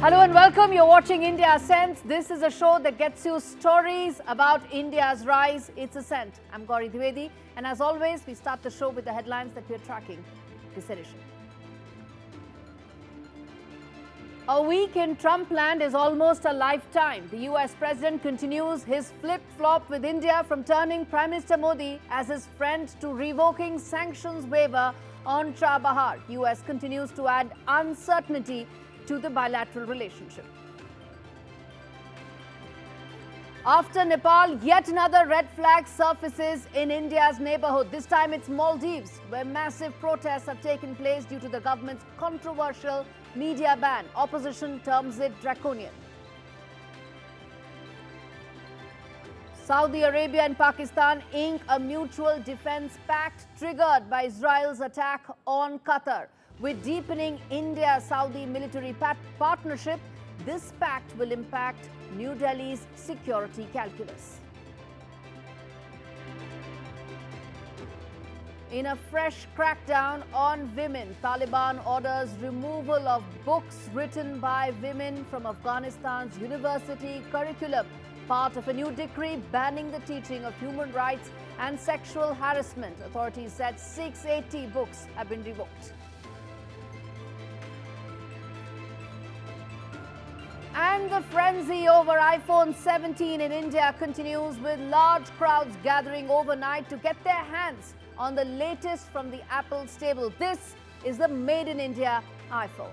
Hello and welcome. You're watching India Ascends. This is a show that gets you stories about India's rise, its ascent. I'm Gaurie Dwivedi, and as always, we start the show with the headlines that we're tracking this edition. A week in Trumpland is almost a lifetime. The US president continues his flip-flop with India, from turning Prime Minister Modi as his friend to revoking sanctions waiver on Chabahar. US continues to add uncertainty to the bilateral relationship. After Nepal, yet another red flag surfaces in India's neighborhood. This time it's Maldives, where massive protests have taken place due to the government's controversial media ban. Opposition terms it draconian. Saudi Arabia and Pakistan ink a mutual defense pact triggered by Israel's attack on Qatar. With deepening India-Saudi military partnership, this pact will impact New Delhi's security calculus. In a fresh crackdown on women, Taliban orders removal of books written by women from Afghanistan's university curriculum, part of a new decree banning the teaching of human rights and sexual harassment. Authorities said 680 books have been revoked. And the frenzy over iPhone 17 in India continues, with large crowds gathering overnight to get their hands on the latest from the Apple stable. This is the Made in India iPhone.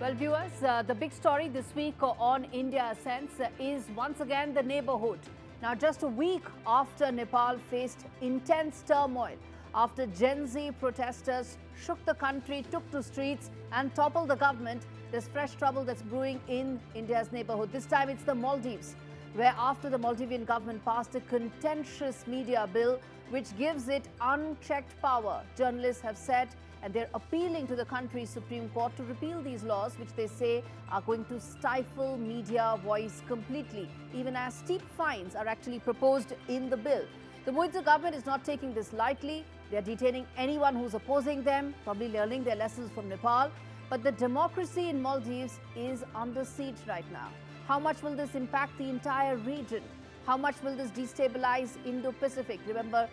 Well, viewers, the big story this week on India Ascends is once again the neighborhood. Now, just a week after Nepal faced intense turmoil, after Gen Z protesters shook the country, took to streets and toppled the government, there's fresh trouble that's brewing in India's neighborhood. This time it's the Maldives, where after the Maldivian government passed a contentious media bill which gives it unchecked power, journalists have said, and they're appealing to the country's Supreme Court to repeal these laws, which they say are going to stifle media voice completely, even as steep fines are actually proposed in the bill. The Modi government is not taking this lightly. They are detaining anyone who's opposing them, probably learning their lessons from Nepal. But the democracy in Maldives is under siege right now. How much will this impact the entire region? How much will this destabilize Indo-Pacific? Remember,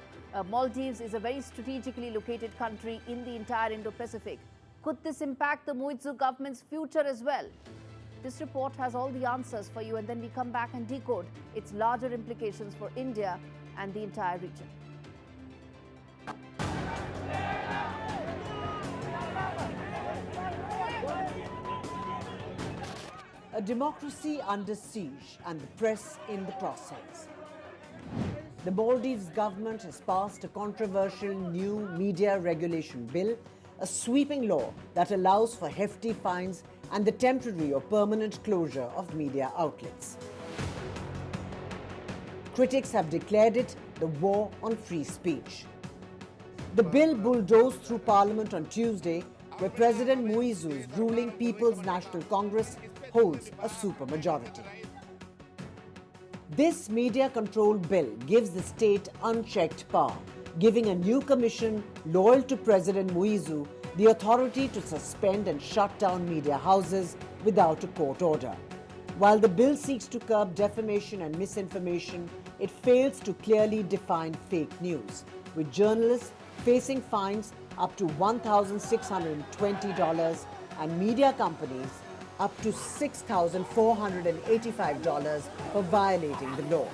Maldives is a very strategically located country in the entire Indo-Pacific. Could this impact the Modi government's future as well? This report has all the answers for you, and then we come back and decode its larger implications for India and the entire region. A democracy under siege and the press in the process. The Maldives government has passed a controversial new media regulation bill, a sweeping law that allows for hefty fines and the temporary or permanent closure of media outlets. Critics have declared it the war on free speech. The bill bulldozed through Parliament on Tuesday, where President Muizu's ruling People's National Congress holds a supermajority. This media control bill gives the state unchecked power, giving a new commission loyal to President Muizu the authority to suspend and shut down media houses without a court order. While the bill seeks to curb defamation and misinformation, it fails to clearly define fake news, with journalists facing fines up to $1,620 and media companies up to $6,485 for violating the law.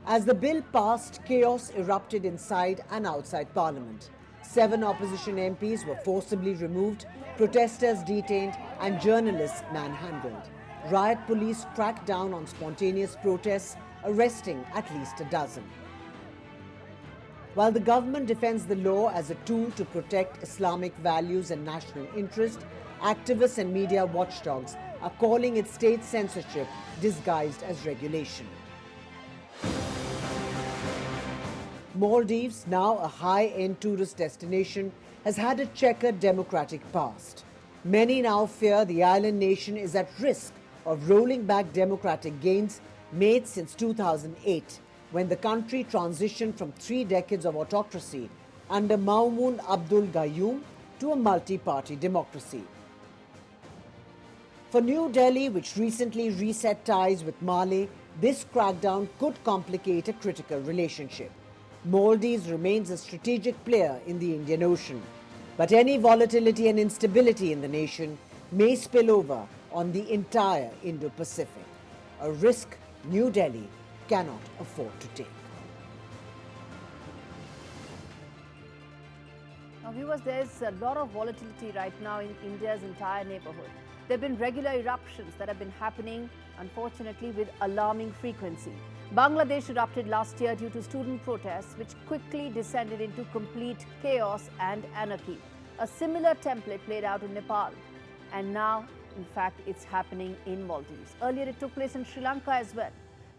As the bill passed, chaos erupted inside and outside Parliament. 7 opposition MPs were forcibly removed, protesters detained, and journalists manhandled. Riot police cracked down on spontaneous protests, arresting at least a dozen. While the government defends the law as a tool to protect Islamic values and national interest, activists and media watchdogs are calling it state censorship disguised as regulation. Maldives, now a high-end tourist destination, has had a checkered democratic past. Many now fear the island nation is at risk of rolling back democratic gains made since 2008, when the country transitioned from 3 decades of autocracy under Maumoon Abdul Gayoom to a multi-party democracy. For New Delhi, which recently reset ties with Mali, this crackdown could complicate a critical relationship. Maldives remains a strategic player in the Indian Ocean, but any volatility and instability in the nation may spill over on the entire Indo-Pacific, a risk New Delhi cannot afford to take. Now, viewers, there's a lot of volatility right now in India's entire neighborhood. There have been regular eruptions that have been happening, unfortunately, with alarming frequency. Bangladesh erupted last year due to student protests, which quickly descended into complete chaos and anarchy. A similar template played out in Nepal. And now, in fact, it's happening in Maldives. Earlier, it took place in Sri Lanka as well.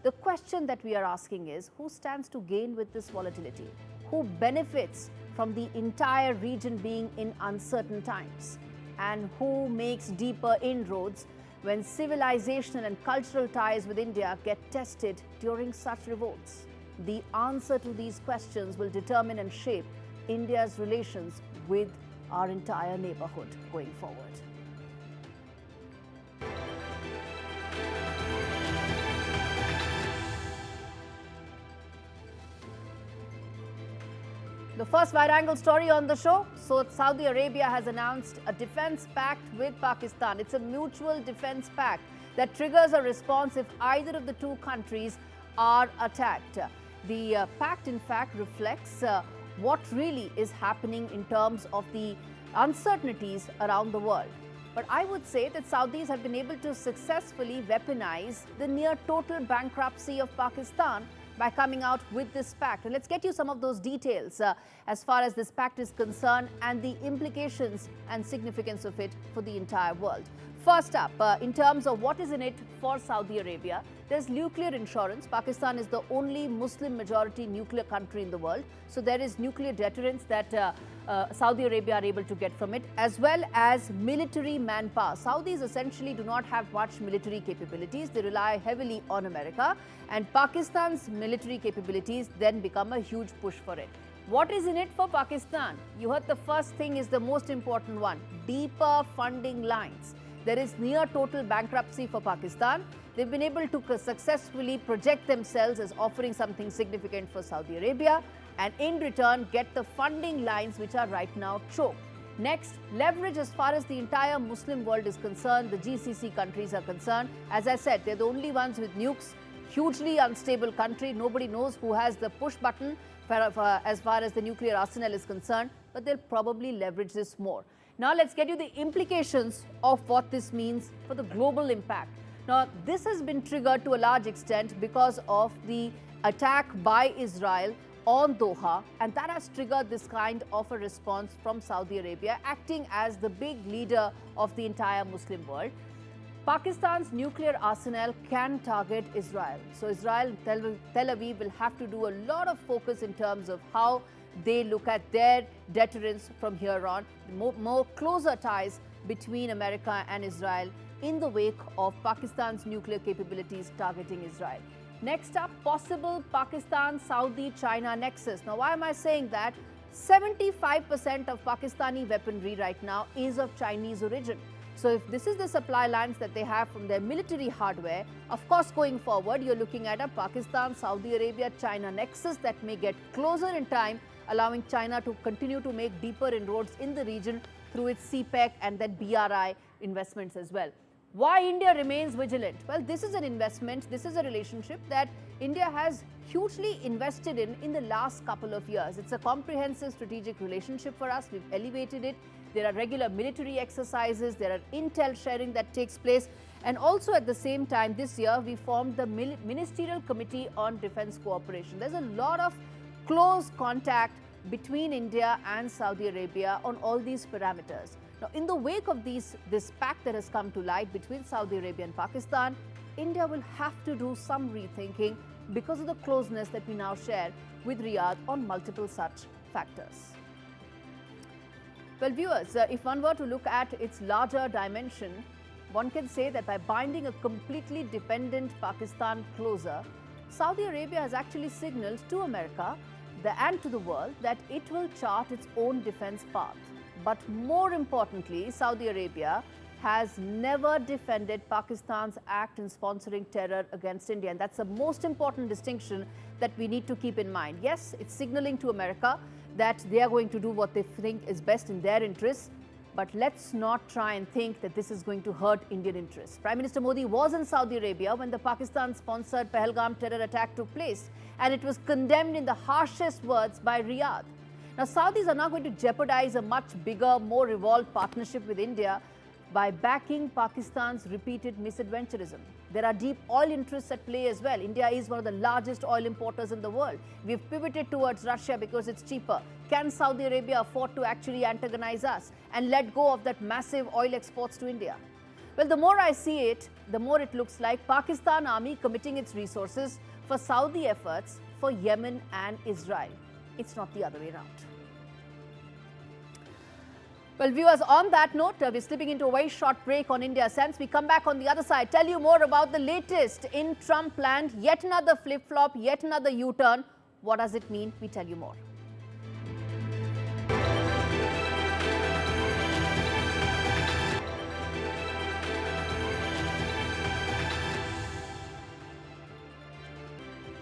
The question that we are asking is, who stands to gain with this volatility? Who benefits from the entire region being in uncertain times? And who makes deeper inroads when civilizational and cultural ties with India get tested during such revolts? The answer to these questions will determine and shape India's relations with our entire neighborhood going forward. The first wide-angle story on the show. So Saudi Arabia has announced a defense pact with Pakistan. It's a mutual defense pact that triggers a response if either of the two countries are attacked. The pact, in fact, reflects what really is happening in terms of the uncertainties around the world. But I would say that Saudis have been able to successfully weaponize the near total bankruptcy of Pakistan by coming out with this pact. And let's get you some of those details as far as this pact is concerned and the implications and significance of it for the entire world. First up, in terms of what is in it for Saudi Arabia, there's nuclear insurance. Pakistan is the only Muslim majority nuclear country in the world. So there is nuclear deterrence that Saudi Arabia are able to get from it, as well as military manpower. Saudis essentially do not have much military capabilities. They rely heavily on America, and Pakistan's military capabilities then become a huge push for it. What is in it for Pakistan? You heard the first thing is the most important one: deeper funding lines. There is near total bankruptcy for Pakistan. They've been able to successfully project themselves as offering something significant for Saudi Arabia, and in return get the funding lines which are right now choked. Next, leverage as far as the entire Muslim world is concerned, the GCC countries are concerned. As I said, they're the only ones with nukes, hugely unstable country. Nobody knows who has the push button as far as the nuclear arsenal is concerned, but they'll probably leverage this more. Now let's get you the implications of what this means for the global impact. Now, this has been triggered to a large extent because of the attack by Israel on Doha, and that has triggered this kind of a response from Saudi Arabia, acting as the big leader of the entire Muslim world. Pakistan's nuclear arsenal can target Israel. So Israel, Tel Aviv will have to do a lot of focus in terms of how they look at their deterrence from here on, more closer ties between America and Israel in the wake of Pakistan's nuclear capabilities targeting Israel. Next up, possible Pakistan-Saudi-China nexus. Now, why am I saying that? 75% of Pakistani weaponry right now is of Chinese origin. So if this is the supply lines that they have from their military hardware, of course, going forward, you're looking at a Pakistan-Saudi Arabia-China nexus that may get closer in time, allowing China to continue to make deeper inroads in the region through its CPEC and then BRI investments as well. Why India remains vigilant? Well, this is an investment, this is a relationship that India has hugely invested in the last couple of years. It's a comprehensive strategic relationship for us. We've elevated it. There are regular military exercises, there are intel sharing that takes place. And also at the same time, this year, we formed the Ministerial Committee on Defense Cooperation. There's a lot of close contact between India and Saudi Arabia on all these parameters. Now, in the wake of this pact that has come to light between Saudi Arabia and Pakistan, India will have to do some rethinking because of the closeness that we now share with Riyadh on multiple such factors. Well, viewers, if one were to look at its larger dimension, one can say that by binding a completely dependent Pakistan closer, Saudi Arabia has actually signaled to America and to the world that it will chart its own defense path. But more importantly, Saudi Arabia has never defended Pakistan's act in sponsoring terror against India. And that's the most important distinction that we need to keep in mind. Yes, it's signaling to America that they are going to do what they think is best in their interests. But let's not try and think that this is going to hurt Indian interests. Prime Minister Modi was in Saudi Arabia when the Pakistan-sponsored Pahalgam terror attack took place, and it was condemned in the harshest words by Riyadh. Now, Saudis are now going to jeopardize a much bigger, more evolved partnership with India by backing Pakistan's repeated misadventurism. There are deep oil interests at play as well. India is one of the largest oil importers in the world. We've pivoted towards Russia because it's cheaper. Can Saudi Arabia afford to actually antagonize us and let go of that massive oil exports to India? Well, the more I see it, the more it looks like Pakistan army committing its resources for Saudi efforts for Yemen and Israel. It's not the other way around. Well, viewers, on that note, we're slipping into a very short break on India Sense. We come back on the other side, tell you more about the latest in Trump land, yet another flip-flop, yet another U-turn. What does it mean? We tell you more.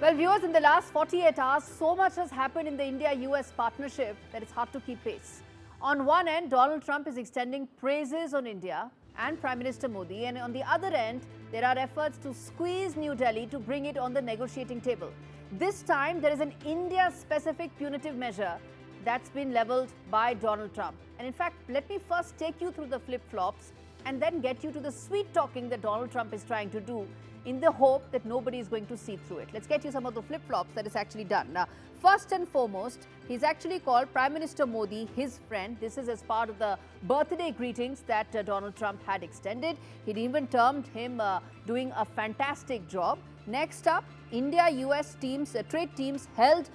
Well, viewers, in the last 48 hours, so much has happened in the India-US partnership that it's hard to keep pace. On one end, Donald Trump is extending praises on India and Prime Minister Modi, and on the other end, there are efforts to squeeze New Delhi to bring it on the negotiating table. This time, there is an India-specific punitive measure that's been leveled by Donald Trump. And in fact, let me first take you through the flip-flops and then get you to the sweet talking that Donald Trump is trying to do in the hope that nobody is going to see through it. Let's get you some of the flip-flops that is actually done. Now, first and foremost, he's actually called Prime Minister Modi his friend. This is as part of the birthday greetings that Donald Trump had extended. He'd even termed him doing a fantastic job. Next up, India-US teams, trade teams held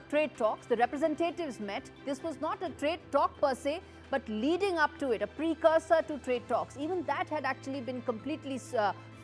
trade talks. The representatives met. This was not a trade talk per se, but leading up to it, a precursor to trade talks. Even that had actually been completely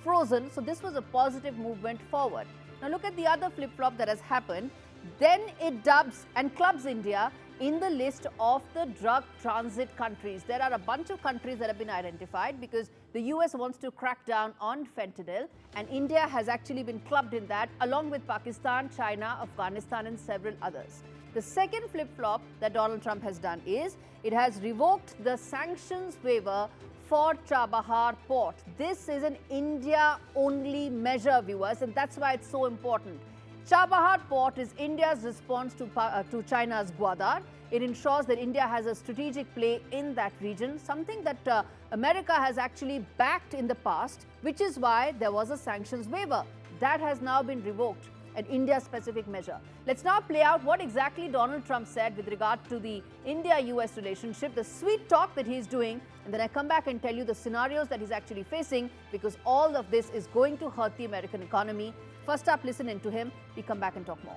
frozen. So this was a positive movement forward. Now look at the other flip-flop that has happened. Then it dubs and clubs India in the list of the drug transit countries. There are a bunch of countries that have been identified because the US wants to crack down on fentanyl, and India has actually been clubbed in that, along with Pakistan, China, Afghanistan and several others. The second flip-flop that Donald Trump has done is it has revoked the sanctions waiver for Chabahar port. This is an India-only measure, viewers, and that's why it's so important. Chabahar port is India's response to China's Gwadar. It ensures that India has a strategic play in that region, something that America has actually backed in the past, which is why there was a sanctions waiver. That has now been revoked, an India-specific measure. Let's now play out what exactly Donald Trump said with regard to the India-US relationship, the sweet talk that he's doing, and then I come back and tell you the scenarios that he's actually facing, because all of this is going to hurt the American economy. First up, listen in to him. We come back and talk more.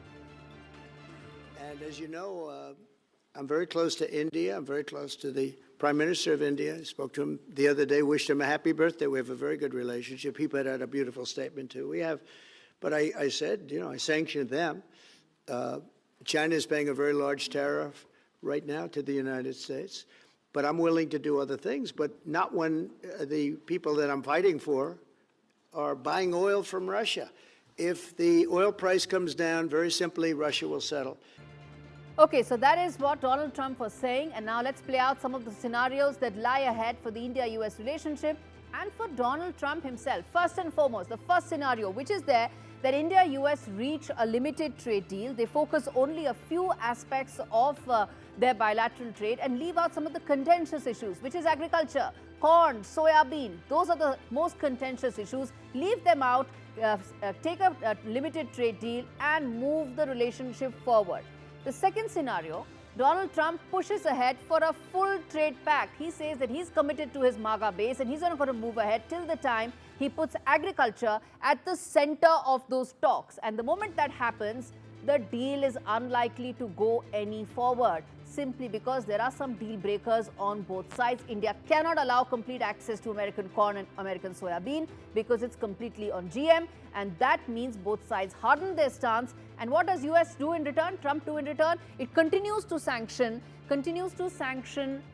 And as you know, I'm very close to India. I'm very close to the Prime Minister of India. I spoke to him the other day, wished him a happy birthday. We have a very good relationship. He put out a beautiful statement, too. We have, but I said, you know, I sanctioned them. China is paying a very large tariff right now to the United States. But I'm willing to do other things, but not when the people that I'm fighting for are buying oil from Russia. If the oil price comes down, very simply, Russia will settle. Okay, so that is what Donald Trump was saying. And now let's play out some of the scenarios that lie ahead for the India-US relationship and for Donald Trump himself. First and foremost, the first scenario, which is there, that India-US reach a limited trade deal. They focus only a few aspects of their bilateral trade and leave out some of the contentious issues, which is agriculture, corn, soya bean. Those are the most contentious issues. Leave them out, take a limited trade deal and move the relationship forward. The second scenario, Donald Trump pushes ahead for a full trade pact. He says that he's committed to his MAGA base and he's not going to move ahead till the time he puts agriculture at the center of those talks. And the moment that happens, the deal is unlikely to go any forward, simply because there are some deal breakers on both sides. India cannot allow complete access to American corn and American soybean because it's completely on GM, and that means both sides harden their stance. And what does US do in return? Trump do in return? It continues to sanction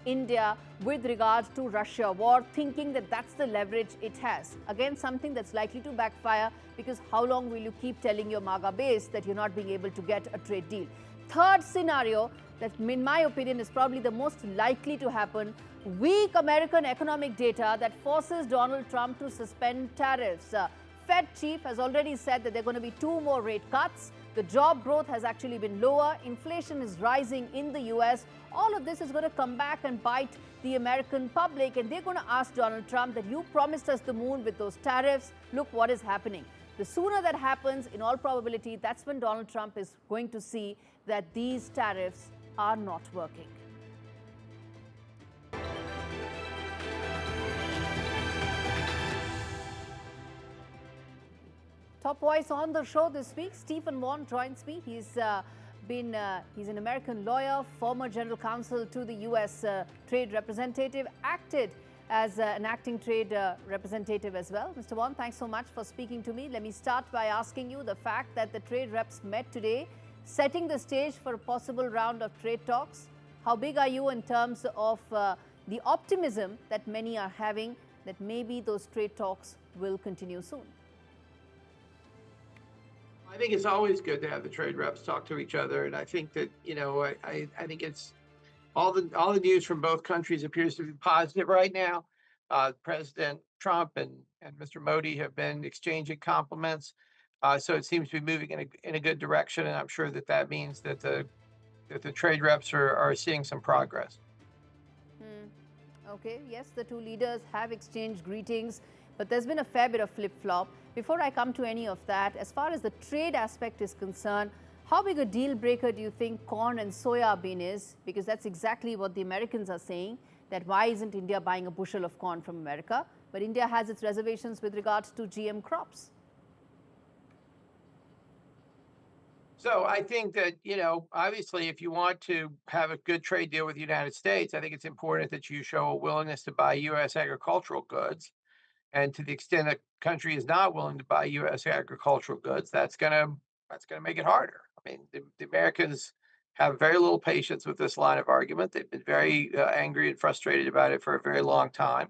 India with regards to Russia war, thinking that that's the leverage it has. Again, something that's likely to backfire, because how long will you keep telling your MAGA base that you're not being able to get a trade deal? Third scenario that, in my opinion, is probably the most likely to happen: weak American economic data that forces Donald Trump to suspend tariffs. Fed chief has already said that there are going to be 2 more rate cuts. The job growth has actually been lower. Inflation is rising in the US. All of this is going to come back and bite the American public, and they're going to ask Donald Trump that you promised us the moon with those tariffs. Look what is happening. The sooner that happens, in all probability, that's when Donald Trump is going to see that these tariffs are not working. Top voice on the show this week, Stephen Vaughn joins me. He's an American lawyer, former general counsel to the US trade representative, acted as an acting trade representative as well. Mr. Vaughn, thanks so much for speaking to me. Let me start by asking you the fact that the trade reps met today, setting the stage for a possible round of trade talks. How big are you in terms of the optimism that many are having that maybe those trade talks will continue soon? I think it's always good to have the trade reps talk to each other, and I think that I think it's all the news from both countries appears to be positive right now. President Trump and Mr. Modi have been exchanging compliments, so it seems to be moving in a good direction, and I'm sure that means that the trade reps are seeing some progress. Okay, yes, the two leaders have exchanged greetings, but there's been a fair bit of flip-flop. Before I come to any of that, as far as the trade aspect is concerned, how big a deal breaker do you think corn and soya bean is? Because that's exactly what the Americans are saying, that why isn't India buying a bushel of corn from America? But India has its reservations with regards to GM crops. So I think that, obviously, if you want to have a good trade deal with the United States, I think it's important that you show a willingness to buy U.S. agricultural goods. And to the extent that country is not willing to buy U.S. agricultural goods, that's gonna make it harder. I mean, the Americans have very little patience with this line of argument. They've been very angry and frustrated about it for a very long time,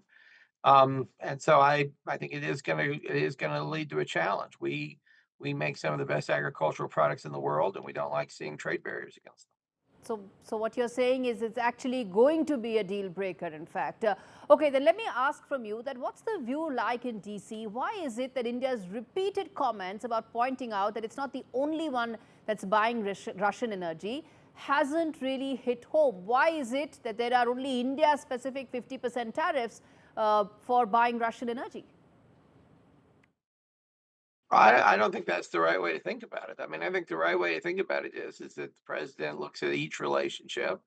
and so I think it is gonna lead to a challenge. We make some of the best agricultural products in the world, and we don't like seeing trade barriers against them. So what you're saying is it's actually going to be a deal breaker, in fact. Okay, then let me ask from you that what's the view like in DC? Why is it that India's repeated comments about pointing out that it's not the only one that's buying Russian energy hasn't really hit home? Why is it that there are only India-specific 50% tariffs for buying Russian energy? I don't think that's the right way to think about it. I mean, I think the right way to think about it is that the president looks at each relationship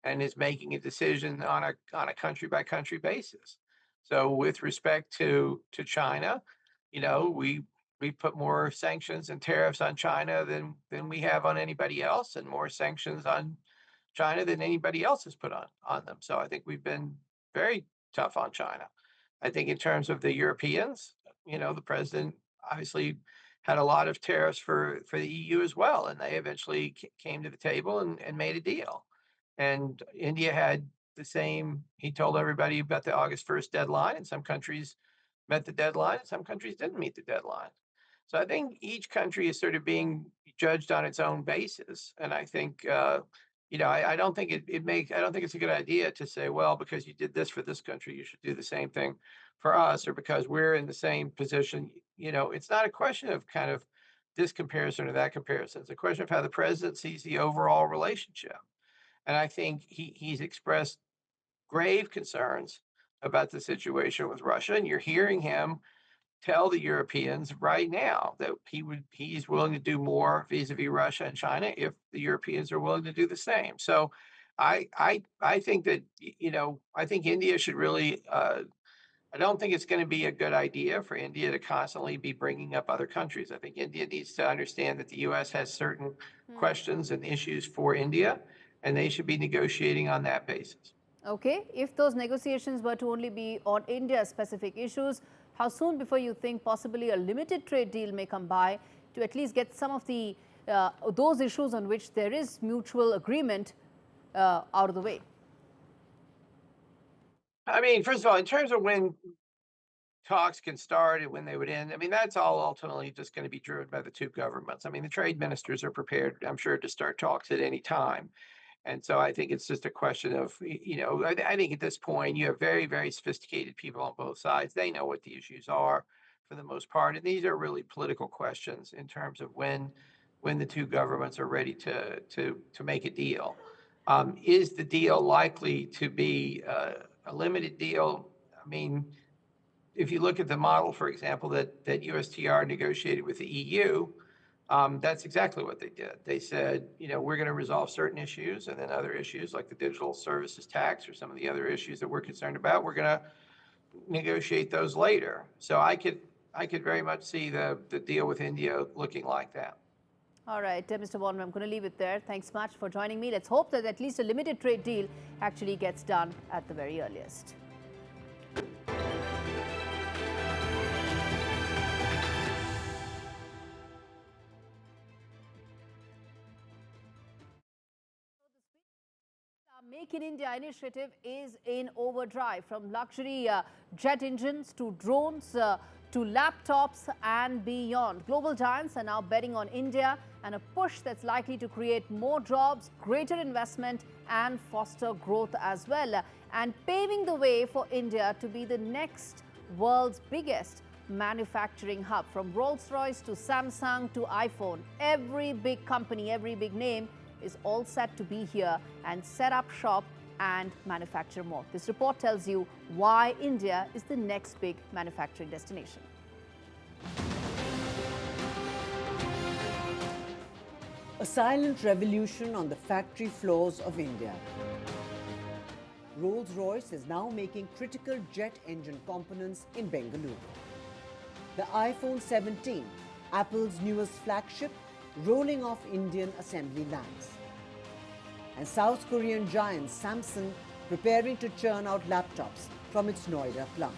and is making a decision on a country by country basis. So with respect to China, we put more sanctions and tariffs on China than we have on anybody else, and more sanctions on China than anybody else has put on them. So I think we've been very tough on China. I think in terms of the Europeans, the president obviously had a lot of tariffs for the EU as well, and they eventually came to the table and made a deal. And India had the same. He told everybody about the August 1st deadline, and some countries met the deadline, and some countries didn't meet the deadline. So I think each country is sort of being judged on its own basis, and I think I don't think I don't think it's a good idea to say, well, because you did this for this country, you should do the same thing for us, or because we're in the same position. It's not a question of kind of this comparison or that comparison. It's a question of how the president sees the overall relationship. And I think he's expressed grave concerns about the situation with Russia. And you're hearing him tell the Europeans right now that he's willing to do more vis-a-vis Russia and China if the Europeans are willing to do the same. So I think that I think India should really I don't think it's going to be a good idea for India to constantly be bringing up other countries. I think India needs to understand that the US has certain questions and issues for India, and they should be negotiating on that basis. Okay, if those negotiations were to only be on India-specific issues, how soon before you think possibly a limited trade deal may come by to at least get some of the those issues on which there is mutual agreement out of the way? I mean, first of all, in terms of when talks can start and when they would end, I mean, that's all ultimately just going to be driven by the two governments. I mean, the trade ministers are prepared, I'm sure, to start talks at any time. And so I think it's just a question of, I think at this point you have very, very sophisticated people on both sides. They know what the issues are for the most part. And these are really political questions in terms of when the two governments are ready to make a deal. Is the deal likely to be a limited deal? I mean, if you look at the model, for example, that USTR negotiated with the EU, that's exactly what they did. They said, we're going to resolve certain issues, and then other issues like the digital services tax or some of the other issues that we're concerned about, we're going to negotiate those later. So I could very much see the deal with India looking like that. All right, Mr. Waldman, I'm going to leave it there. Thanks much for joining me. Let's hope that at least a limited trade deal actually gets done at the very earliest. Make in India initiative is in overdrive, from luxury jet engines to drones to laptops and beyond. Global giants are now betting on India and a push that's likely to create more jobs, greater investment and foster growth as well, and paving the way for India to be the next world's biggest manufacturing hub. From Rolls-Royce to Samsung to iPhone, every big company, every big name is all set to be here and set up shop and manufacture more. This report tells you why India is the next big manufacturing destination. A silent revolution on the factory floors of India. Rolls-Royce is now making critical jet engine components in Bengaluru. The iPhone 17, Apple's newest flagship, rolling off Indian assembly lines. And South Korean giant Samsung preparing to churn out laptops from its Noida plant.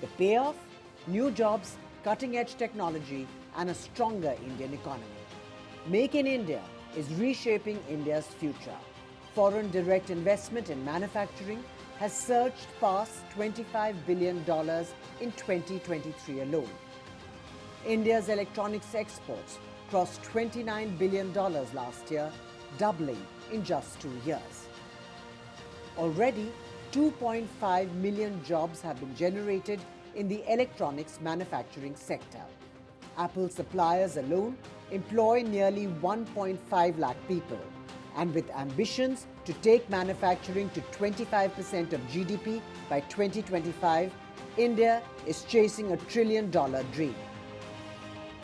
The payoff? New jobs, cutting-edge technology and a stronger Indian economy. Make in India is reshaping India's future. Foreign direct investment in manufacturing has surged past $25 billion in 2023 alone. India's electronics exports crossed $29 billion last year, doubling in just 2 years. Already, 2.5 million jobs have been generated in the electronics manufacturing sector. Apple suppliers alone employ nearly 1.5 lakh people. And with ambitions to take manufacturing to 25% of GDP by 2025, India is chasing a $1 trillion dream.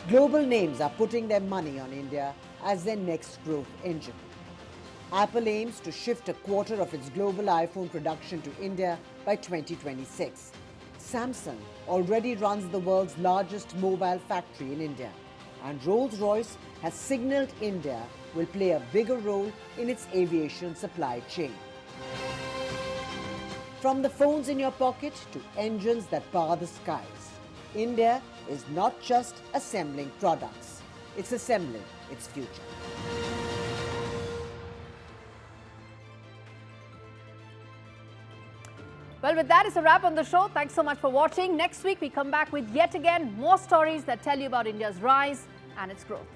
Global names are putting their money on India as their next growth engine. Apple aims to shift a quarter of its global iPhone production to India by 2026. Samsung already runs the world's largest mobile factory in India. And Rolls-Royce has signaled India will play a bigger role in its aviation supply chain. From the phones in your pocket to engines that power the skies, India is not just assembling products, it's assembling its future. Well, with that, it's a wrap on the show. Thanks so much for watching. Next week, we come back with yet again more stories that tell you about India's rise and its growth.